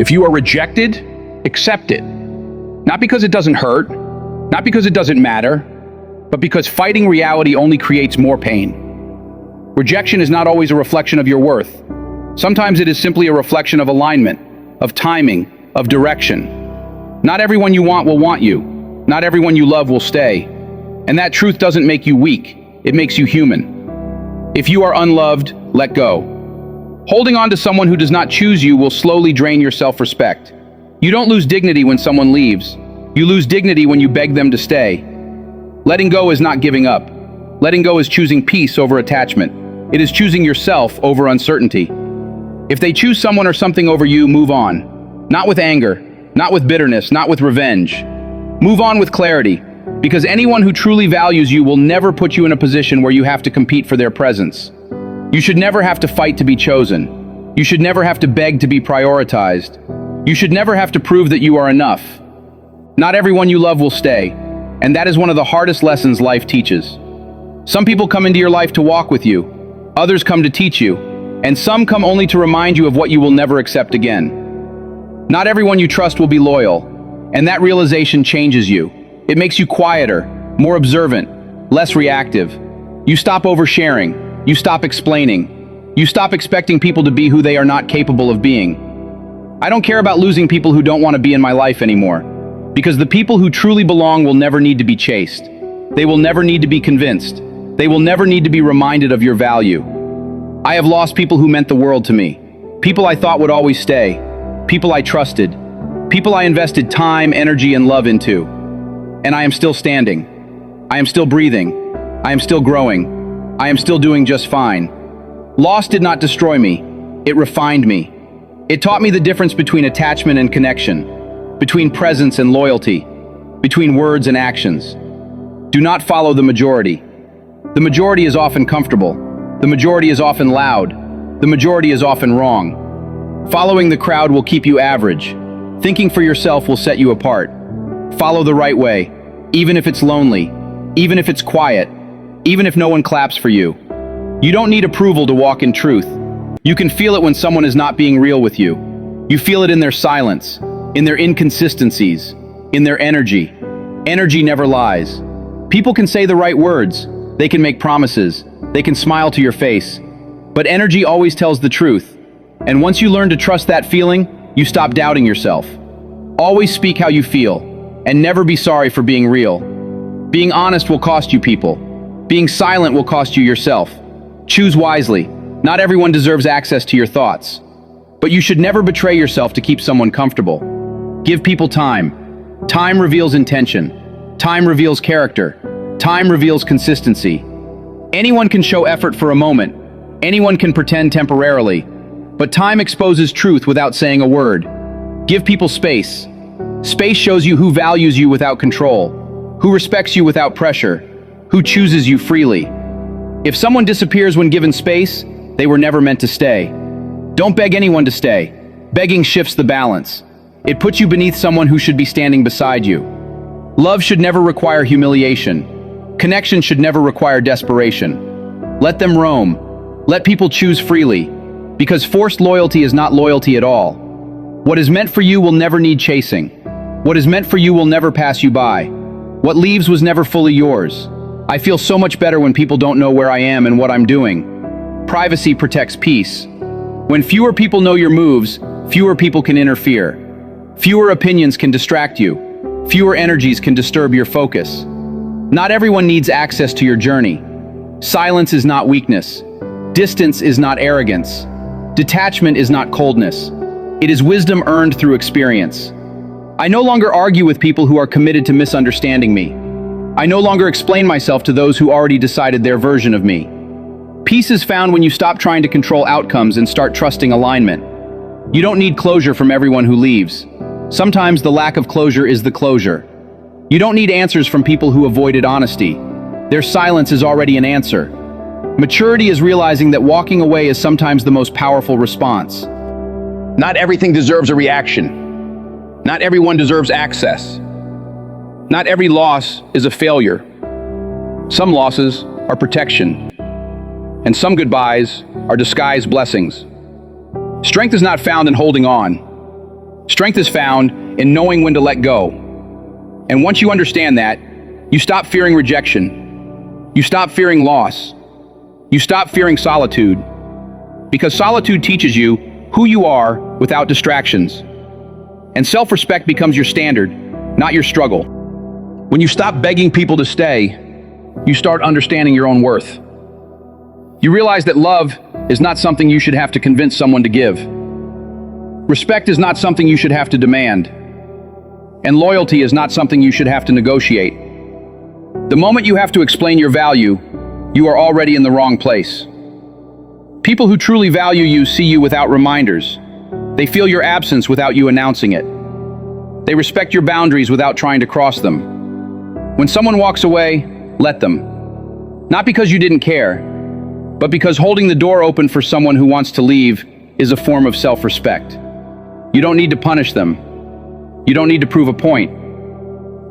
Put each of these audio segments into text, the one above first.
If you are rejected, accept it. Not because it doesn't hurt, not because it doesn't matter, but because fighting reality only creates more pain. Rejection is not always a reflection of your worth. Sometimes it is simply a reflection of alignment, of timing, of direction. Not everyone you want will want you. Not everyone you love will stay. And that truth doesn't make you weak, it makes you human. If you are unloved, let go. Holding on to someone who does not choose you will slowly drain your self-respect. You don't lose dignity when someone leaves. You lose dignity when you beg them to stay. Letting go is not giving up. Letting go is choosing peace over attachment. It is choosing yourself over uncertainty. If they choose someone or something over you, move on. Not with anger, not with bitterness, not with revenge. Move on with clarity, because anyone who truly values you will never put you in a position where you have to compete for their presence. You should never have to fight to be chosen. You should never have to beg to be prioritized. You should never have to prove that you are enough. Not everyone you love will stay, and that is one of the hardest lessons life teaches. Some people come into your life to walk with you, others come to teach you, and some come only to remind you of what you will never accept again. Not everyone you trust will be loyal, and that realization changes you. It makes you quieter, more observant, less reactive. You stop oversharing, you stop explaining, you stop expecting people to be who they are not capable of being. I don't care about losing people who don't want to be in my life anymore, because the people who truly belong will never need to be chased. They will never need to be convinced. They will never need to be reminded of your value. I have lost people who meant the world to me, people I thought would always stay, people I trusted, people I invested time, energy, and love into. And I am still standing. I am still breathing. I am still growing. I am still doing just fine. Loss did not destroy me. It refined me. It taught me the difference between attachment and connection, between presence and loyalty, between words and actions. Do not follow the majority. The majority is often comfortable. The majority is often loud. The majority is often wrong. Following the crowd will keep you average. Thinking for yourself will set you apart. Follow the right way, even if it's lonely, even if it's quiet, even if no one claps for you. You don't need approval to walk in truth. You can feel it when someone is not being real with you. You feel it in their silence, in their inconsistencies, in their energy. Energy never lies. People can say the right words, they can make promises, they can smile to your face, but energy always tells the truth. And once you learn to trust that feeling, you stop doubting yourself. Always speak how you feel, and never be sorry for being real. Being honest will cost you people. Being silent will cost you yourself. Choose wisely. Not everyone deserves access to your thoughts. But you should never betray yourself to keep someone comfortable. Give people time. Time reveals intention. Time reveals character. Time reveals consistency. Anyone can show effort for a moment. Anyone can pretend temporarily. But time exposes truth without saying a word. Give people space. Space shows you who values you without control, who respects you without pressure, who chooses you freely. If someone disappears when given space, they were never meant to stay. Don't beg anyone to stay. Begging shifts the balance. It puts you beneath someone who should be standing beside you. Love should never require humiliation. Connection should never require desperation. Let them roam. Let people choose freely, because forced loyalty is not loyalty at all. What is meant for you will never need chasing. What is meant for you will never pass you by. What leaves was never fully yours. I feel so much better when people don't know where I am and what I'm doing. Privacy protects peace. When fewer people know your moves, fewer people can interfere. Fewer opinions can distract you. Fewer energies can disturb your focus. Not everyone needs access to your journey. Silence is not weakness. Distance is not arrogance. Detachment is not coldness. It is wisdom earned through experience. I no longer argue with people who are committed to misunderstanding me. I no longer explain myself to those who already decided their version of me. Peace is found when you stop trying to control outcomes and start trusting alignment. You don't need closure from everyone who leaves. Sometimes the lack of closure is the closure. You don't need answers from people who avoided honesty. Their silence is already an answer. Maturity is realizing that walking away is sometimes the most powerful response. Not everything deserves a reaction. Not everyone deserves access. Not every loss is a failure. Some losses are protection, and some goodbyes are disguised blessings. Strength is not found in holding on. Strength is found in knowing when to let go. And once you understand that, you stop fearing rejection. You stop fearing loss. You stop fearing solitude. Because solitude teaches you who you are without distractions. And self-respect becomes your standard, not your struggle. When you stop begging people to stay, you start understanding your own worth. You realize that love is not something you should have to convince someone to give. Respect is not something you should have to demand. And loyalty is not something you should have to negotiate. The moment you have to explain your value, you are already in the wrong place. People who truly value you see you without reminders. They feel your absence without you announcing it. They respect your boundaries without trying to cross them. When someone walks away, let them. Not because you didn't care, but because holding the door open for someone who wants to leave is a form of self-respect. You don't need to punish them. You don't need to prove a point.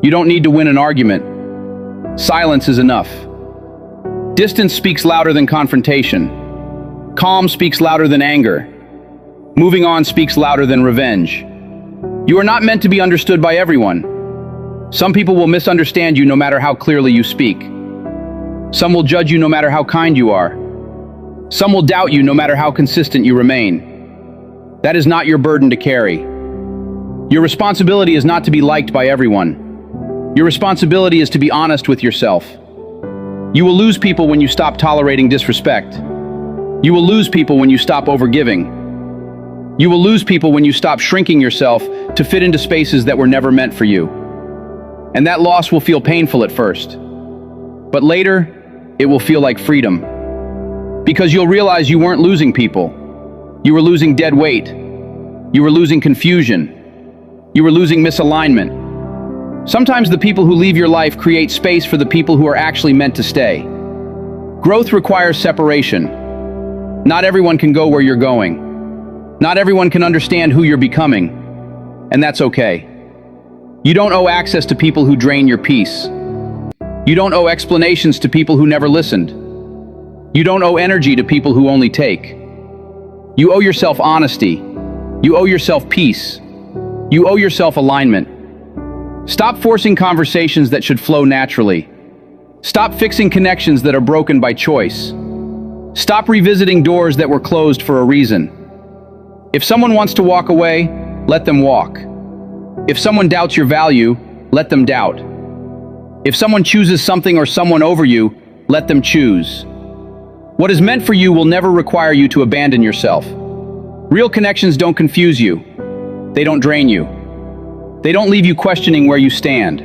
You don't need to win an argument. Silence is enough. Distance speaks louder than confrontation. Calm speaks louder than anger. Moving on speaks louder than revenge. You are not meant to be understood by everyone. Some people will misunderstand you no matter how clearly you speak. Some will judge you no matter how kind you are. Some will doubt you no matter how consistent you remain. That is not your burden to carry. Your responsibility is not to be liked by everyone. Your responsibility is to be honest with yourself. You will lose people when you stop tolerating disrespect. You will lose people when you stop overgiving. You will lose people when you stop shrinking yourself to fit into spaces that were never meant for you. And that loss will feel painful at first. But later, it will feel like freedom. Because you'll realize you weren't losing people. You were losing dead weight. You were losing confusion. You were losing misalignment. Sometimes the people who leave your life create space for the people who are actually meant to stay. Growth requires separation. Not everyone can go where you're going. Not everyone can understand who you're becoming. And that's okay. You don't owe access to people who drain your peace. You don't owe explanations to people who never listened. You don't owe energy to people who only take. You owe yourself honesty. You owe yourself peace. You owe yourself alignment. Stop forcing conversations that should flow naturally. Stop fixing connections that are broken by choice. Stop revisiting doors that were closed for a reason. If someone wants to walk away, let them walk. If someone doubts your value, let them doubt. If someone chooses something or someone over you, let them choose. What is meant for you will never require you to abandon yourself. Real connections don't confuse you. They don't drain you. They don't leave you questioning where you stand.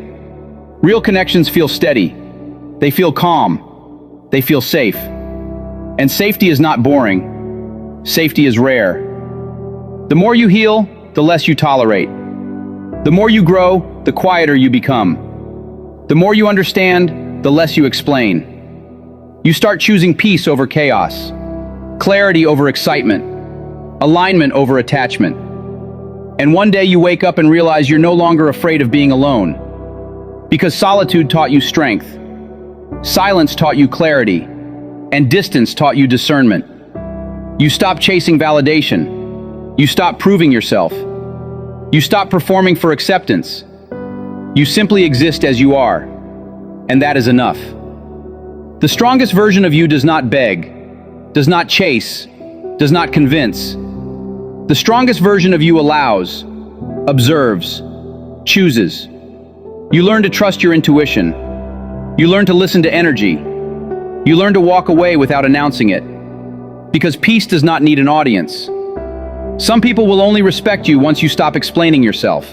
Real connections feel steady. They feel calm. They feel safe. And safety is not boring. Safety is rare. The more you heal, the less you tolerate. The more you grow, the quieter you become. The more you understand, the less you explain. You start choosing peace over chaos, clarity over excitement, alignment over attachment. And one day you wake up and realize you're no longer afraid of being alone. Because solitude taught you strength, silence taught you clarity, and distance taught you discernment. You stop chasing validation. You stop proving yourself. You stop performing for acceptance. You simply exist as you are, and that is enough. The strongest version of you does not beg, does not chase, does not convince. The strongest version of you allows, observes, chooses. You learn to trust your intuition. You learn to listen to energy. You learn to walk away without announcing it. Because peace does not need an audience. Some people will only respect you once you stop explaining yourself.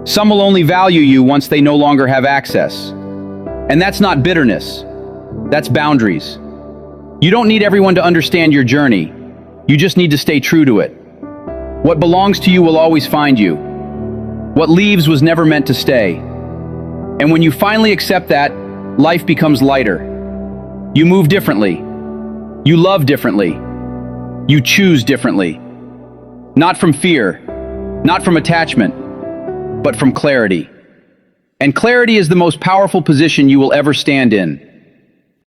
Some will only value you once they no longer have access. And that's not bitterness. That's boundaries. You don't need everyone to understand your journey. You just need to stay true to it. What belongs to you will always find you. What leaves was never meant to stay. And when you finally accept that, life becomes lighter. You move differently. You love differently. You choose differently. Not from fear, not from attachment, but from clarity. And clarity is the most powerful position you will ever stand in.